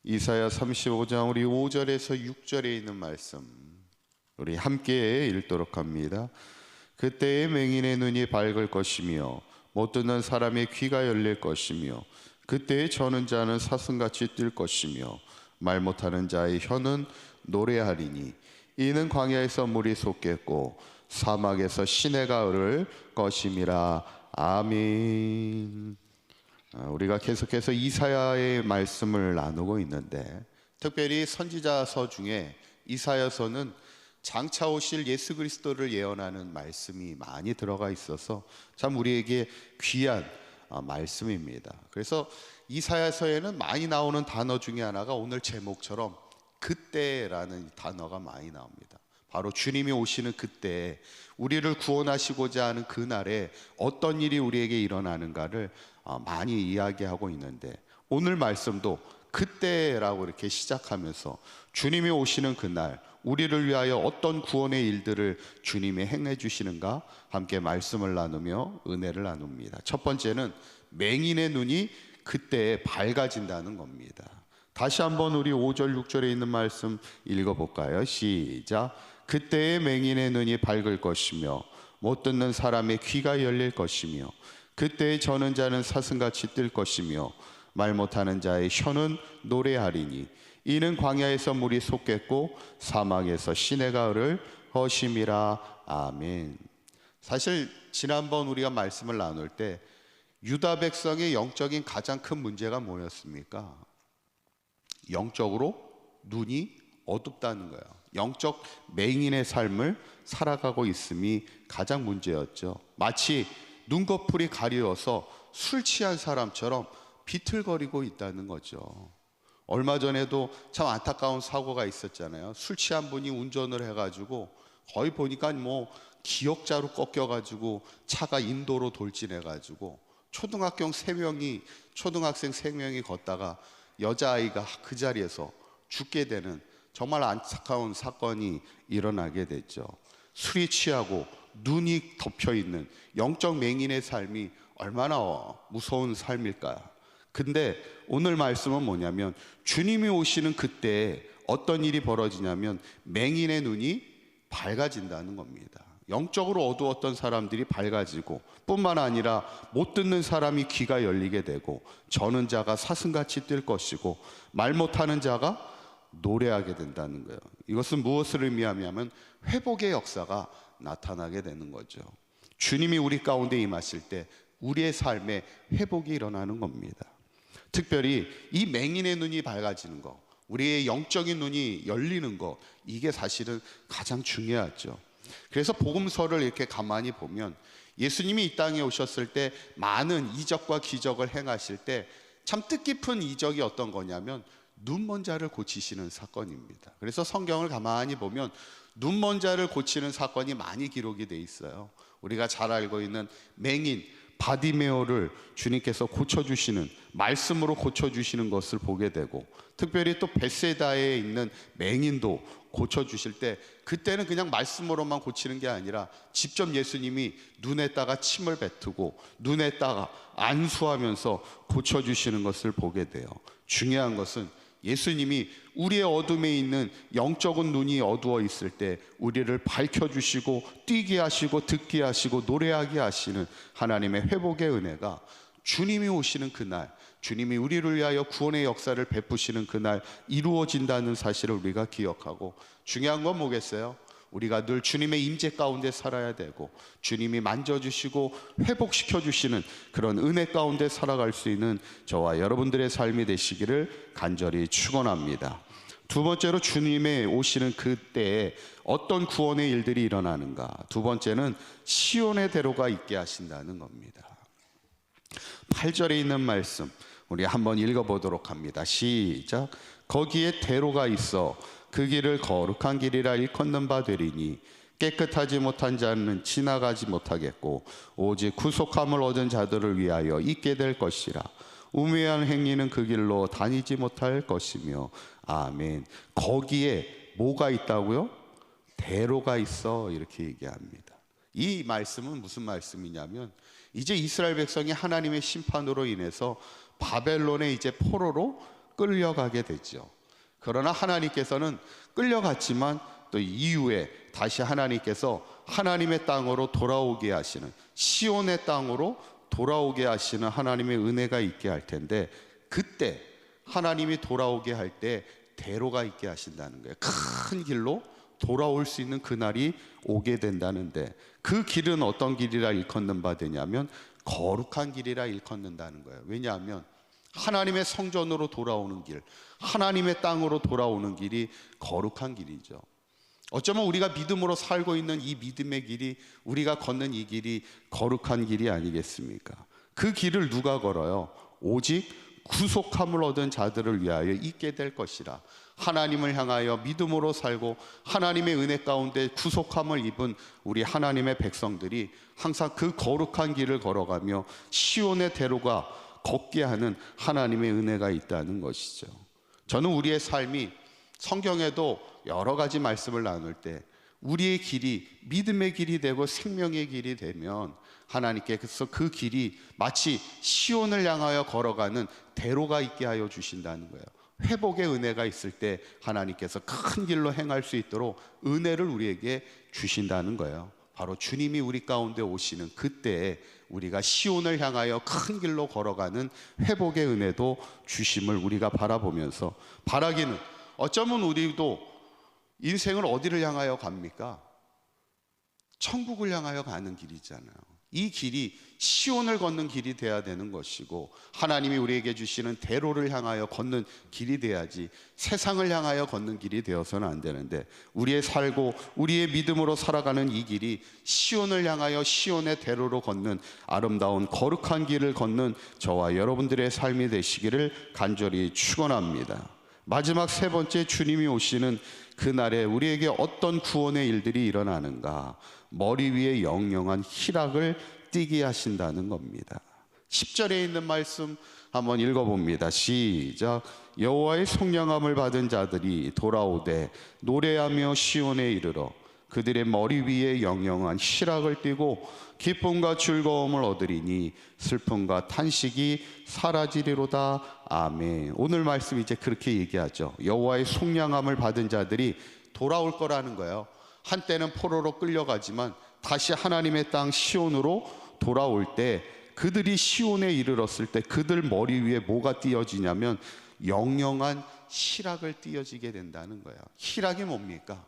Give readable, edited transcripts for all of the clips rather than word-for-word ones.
이사야 35장 우리 5절에서 6절에 있는 말씀 우리 함께 읽도록 합니다. 그때의 맹인의 눈이 밝을 것이며 못 듣는 사람의 귀가 열릴 것이며 그때의 저는 자는 사슴같이 뛸 것이며 말 못하는 자의 혀는 노래하리니 이는 광야에서 물이 솟겠고 사막에서 시내가 흐를 것임이라. 아멘. 우리가 계속해서 이사야의 말씀을 나누고 있는데, 특별히 선지자서 중에 이사야서는 장차 오실 예수 그리스도를 예언하는 말씀이 많이 들어가 있어서 참 우리에게 귀한 말씀입니다. 그래서 이사야서에는 많이 나오는 단어 중에 하나가 오늘 제목처럼 그때라는 단어가 많이 나옵니다. 바로 주님이 오시는 그때, 우리를 구원하시고자 하는 그날에 어떤 일이 우리에게 일어나는가를 많이 이야기하고 있는데, 오늘 말씀도 그때라고 이렇게 시작하면서 주님이 오시는 그날 우리를 위하여 어떤 구원의 일들을 주님이 행해 주시는가 함께 말씀을 나누며 은혜를 나눕니다. 첫 번째는 맹인의 눈이 그때에 밝아진다는 겁니다. 다시 한번 우리 5절 6절에 있는 말씀 읽어볼까요? 시작. 그때의 맹인의 눈이 밝을 것이며 못 듣는 사람의 귀가 열릴 것이며 그때의 저는 자는 사슴같이 뛸 것이며 말 못하는 자의 혀는 노래하리니 이는 광야에서 물이 솟겠고 사막에서 시내가 흐를 것임이라. 아멘. 사실 지난번 우리가 말씀을 나눌 때 유다 백성의 영적인 가장 큰 문제가 뭐였습니까? 영적으로 눈이 어둡다는 거예요. 영적 맹인의 삶을 살아가고 있음이 가장 문제였죠. 마치 눈꺼풀이 가려워서 술 취한 사람처럼 비틀거리고 있다는 거죠. 얼마 전에도 참 안타까운 사고가 있었잖아요. 술 취한 분이 운전을 해가지고 거의 보니까 뭐 기역자로 꺾여가지고 차가 인도로 돌진해가지고 초등학생 3명이 걷다가 여자아이가 그 자리에서 죽게 되는 정말 안타까운 사건이 일어나게 됐죠. 술이 취하고 눈이 덮여있는 영적 맹인의 삶이 얼마나 무서운 삶일까. 근데 오늘 말씀은 뭐냐면 주님이 오시는 그때 어떤 일이 벌어지냐면 맹인의 눈이 밝아진다는 겁니다. 영적으로 어두웠던 사람들이 밝아지고 뿐만 아니라 못 듣는 사람이 귀가 열리게 되고 저는 자가 사슴같이 뛸 것이고 말 못하는 자가 노래하게 된다는 거예요. 이것은 무엇을 의미하냐면 회복의 역사가 나타나게 되는 거죠. 주님이 우리 가운데 임하실 때 우리의 삶에 회복이 일어나는 겁니다. 특별히 이 맹인의 눈이 밝아지는 것, 우리의 영적인 눈이 열리는 것, 이게 사실은 가장 중요하죠. 그래서 복음서를 이렇게 가만히 보면 예수님이 이 땅에 오셨을 때 많은 이적과 기적을 행하실 때 참 뜻깊은 이적이 어떤 거냐면 눈먼 자를 고치시는 사건입니다. 그래서 성경을 가만히 보면 눈먼 자를 고치는 사건이 많이 기록이 돼 있어요. 우리가 잘 알고 있는 맹인 바디메오를 주님께서 고쳐주시는, 말씀으로 고쳐주시는 것을 보게 되고, 특별히 또 벳세다에 있는 맹인도 고쳐주실 때 그때는 그냥 말씀으로만 고치는 게 아니라 직접 예수님이 눈에다가 침을 뱉고 눈에다가 안수하면서 고쳐주시는 것을 보게 돼요. 중요한 것은 예수님이 우리의 어둠에 있는 영적인 눈이 어두워 있을 때 우리를 밝혀주시고 뛰게 하시고 듣게 하시고 노래하게 하시는 하나님의 회복의 은혜가 주님이 오시는 그날, 주님이 우리를 위하여 구원의 역사를 베푸시는 그날 이루어진다는 사실을 우리가 기억하고, 중요한 건 뭐겠어요? 우리가 늘 주님의 임재 가운데 살아야 되고 주님이 만져주시고 회복시켜주시는 그런 은혜 가운데 살아갈 수 있는 저와 여러분들의 삶이 되시기를 간절히 축원합니다. 두 번째로 주님의 오시는 그때에 어떤 구원의 일들이 일어나는가. 두 번째는 시온의 대로가 있게 하신다는 겁니다. 8절에 있는 말씀 우리 한번 읽어보도록 합니다. 시작. 거기에 대로가 있어 그 길을 거룩한 길이라 일컫는 바 되리니 깨끗하지 못한 자는 지나가지 못하겠고 오직 구속함을 얻은 자들을 위하여 있게 될 것이라. 우매한 행위는 그 길로 다니지 못할 것이며. 아멘. 거기에 뭐가 있다고요? 대로가 있어, 이렇게 얘기합니다. 이 말씀은 무슨 말씀이냐면 이제 이스라엘 백성이 하나님의 심판으로 인해서 바벨론의 이제 포로로 끌려가게 되죠. 그러나 하나님께서는 끌려갔지만 또 이후에 다시 하나님께서 하나님의 땅으로 돌아오게 하시는, 시온의 땅으로 돌아오게 하시는 하나님의 은혜가 있게 할 텐데, 그때 하나님이 돌아오게 할 때 대로가 있게 하신다는 거예요. 큰 길로 돌아올 수 있는 그날이 오게 된다는데, 그 길은 어떤 길이라 일컫는 바 되냐면 거룩한 길이라 일컫는다는 거예요. 왜냐하면 하나님의 성전으로 돌아오는 길, 하나님의 땅으로 돌아오는 길이 거룩한 길이죠. 어쩌면 우리가 믿음으로 살고 있는 이 믿음의 길이, 우리가 걷는 이 길이 거룩한 길이 아니겠습니까? 그 길을 누가 걸어요? 오직 구속함을 얻은 자들을 위하여 있게 될 것이라. 하나님을 향하여 믿음으로 살고 하나님의 은혜 가운데 구속함을 입은 우리 하나님의 백성들이 항상 그 거룩한 길을 걸어가며 시온의 대로가 걷게 하는 하나님의 은혜가 있다는 것이죠. 저는 우리의 삶이 성경에도 여러 가지 말씀을 나눌 때 우리의 길이 믿음의 길이 되고 생명의 길이 되면 하나님께서 그 길이 마치 시온을 향하여 걸어가는 대로가 있게 하여 주신다는 거예요. 회복의 은혜가 있을 때 하나님께서 큰 길로 행할 수 있도록 은혜를 우리에게 주신다는 거예요. 바로 주님이 우리 가운데 오시는 그때에 우리가 시온을 향하여 큰 길로 걸어가는 회복의 은혜도 주심을 우리가 바라보면서, 바라기는 어쩌면 우리도 인생을 어디를 향하여 갑니까? 천국을 향하여 가는 길이잖아요. 이 길이 시온을 걷는 길이 돼야 되는 것이고, 하나님이 우리에게 주시는 대로를 향하여 걷는 길이 돼야지 세상을 향하여 걷는 길이 되어서는 안 되는데, 우리의 살고 우리의 믿음으로 살아가는 이 길이 시온을 향하여 시온의 대로로 걷는 아름다운 거룩한 길을 걷는 저와 여러분들의 삶이 되시기를 간절히 축원합니다. 마지막 세 번째, 주님이 오시는 그날에 우리에게 어떤 구원의 일들이 일어나는가? 머리 위에 영영한 희락을 띠게 하신다는 겁니다. 10절에 있는 말씀 한번 읽어봅니다. 시작. 여호와의 속량함을 받은 자들이 돌아오되 노래하며 시온에 이르러 그들의 머리 위에 영영한 희락을 띠고 기쁨과 즐거움을 얻으리니 슬픔과 탄식이 사라지리로다. 아멘. 오늘 말씀 이제 그렇게 얘기하죠. 여호와의 속량함을 받은 자들이 돌아올 거라는 거예요. 한때는 포로로 끌려가지만 다시 하나님의 땅 시온으로 돌아올 때, 그들이 시온에 이르렀을 때 그들 머리 위에 뭐가 띄어지냐면 영영한 희락을 띄어지게 된다는 거예요. 희락이 뭡니까?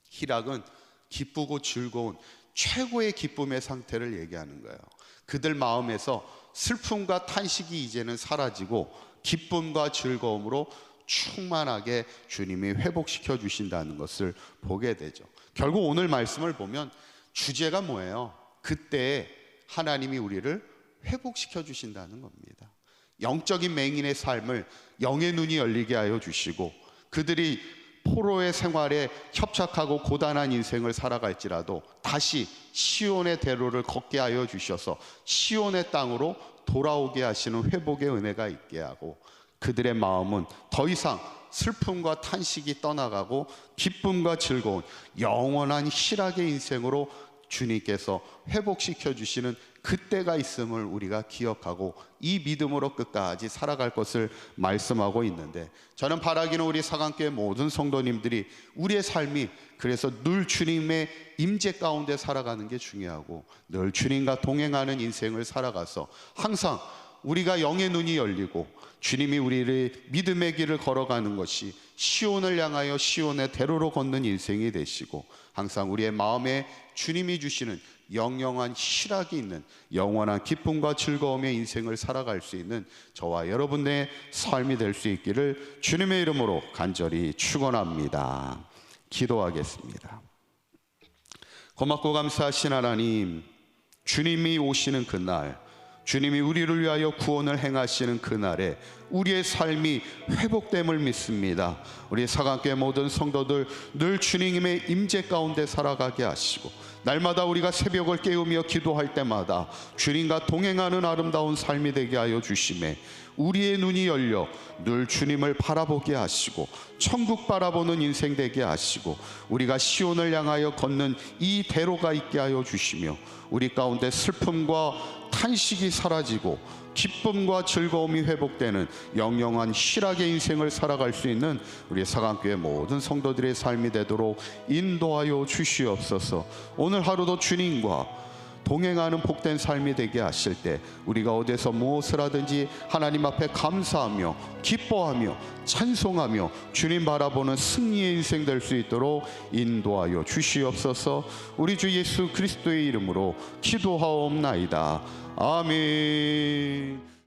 희락은 기쁘고 즐거운 최고의 기쁨의 상태를 얘기하는 거예요. 그들 마음에서 슬픔과 탄식이 이제는 사라지고 기쁨과 즐거움으로 충만하게 주님이 회복시켜 주신다는 것을 보게 되죠. 결국 오늘 말씀을 보면 주제가 뭐예요? 그때 하나님이 우리를 회복시켜 주신다는 겁니다. 영적인 맹인의 삶을 영의 눈이 열리게 하여 주시고, 그들이 포로의 생활에 협착하고 고단한 인생을 살아갈지라도 다시 시온의 대로를 걷게 하여 주셔서 시온의 땅으로 돌아오게 하시는 회복의 은혜가 있게 하고, 그들의 마음은 더 이상 슬픔과 탄식이 떠나가고 기쁨과 즐거운 영원한 희락의 인생으로 주님께서 회복시켜 주시는 그때가 있음을 우리가 기억하고 이 믿음으로 끝까지 살아갈 것을 말씀하고 있는데, 저는 바라기는 우리 사강교회 모든 성도님들이 우리의 삶이 그래서 늘 주님의 임재 가운데 살아가는 게 중요하고, 늘 주님과 동행하는 인생을 살아가서 항상 우리가 영의 눈이 열리고 주님이 우리를 믿음의 길을 걸어가는 것이 시온을 향하여 시온의 대로로 걷는 인생이 되시고, 항상 우리의 마음에 주님이 주시는 영영한 희락이 있는 영원한 기쁨과 즐거움의 인생을 살아갈 수 있는 저와 여러분의 삶이 될 수 있기를 주님의 이름으로 간절히 축원합니다. 기도하겠습니다. 고맙고 감사하신 하나님, 주님이 오시는 그날, 주님이 우리를 위하여 구원을 행하시는 그날에 우리의 삶이 회복됨을 믿습니다. 우리 사강교회 모든 성도들 늘 주님의 임재 가운데 살아가게 하시고, 날마다 우리가 새벽을 깨우며 기도할 때마다 주님과 동행하는 아름다운 삶이 되게 하여 주시매, 우리의 눈이 열려 늘 주님을 바라보게 하시고 천국 바라보는 인생 되게 하시고, 우리가 시온을 향하여 걷는 이 대로가 있게 하여 주시며, 우리 가운데 슬픔과 탄식이 사라지고 기쁨과 즐거움이 회복되는 영영한 희락의 인생을 살아갈 수 있는 우리 사강교회 모든 성도들의 삶이 되도록 인도하여 주시옵소서. 오늘 하루도 주님과 동행하는 복된 삶이 되게 하실 때 우리가 어디서 무엇을 하든지 하나님 앞에 감사하며 기뻐하며 찬송하며 주님 바라보는 승리의 인생 될 수 있도록 인도하여 주시옵소서. 우리 주 예수 그리스도의 이름으로 기도하옵나이다. 아멘.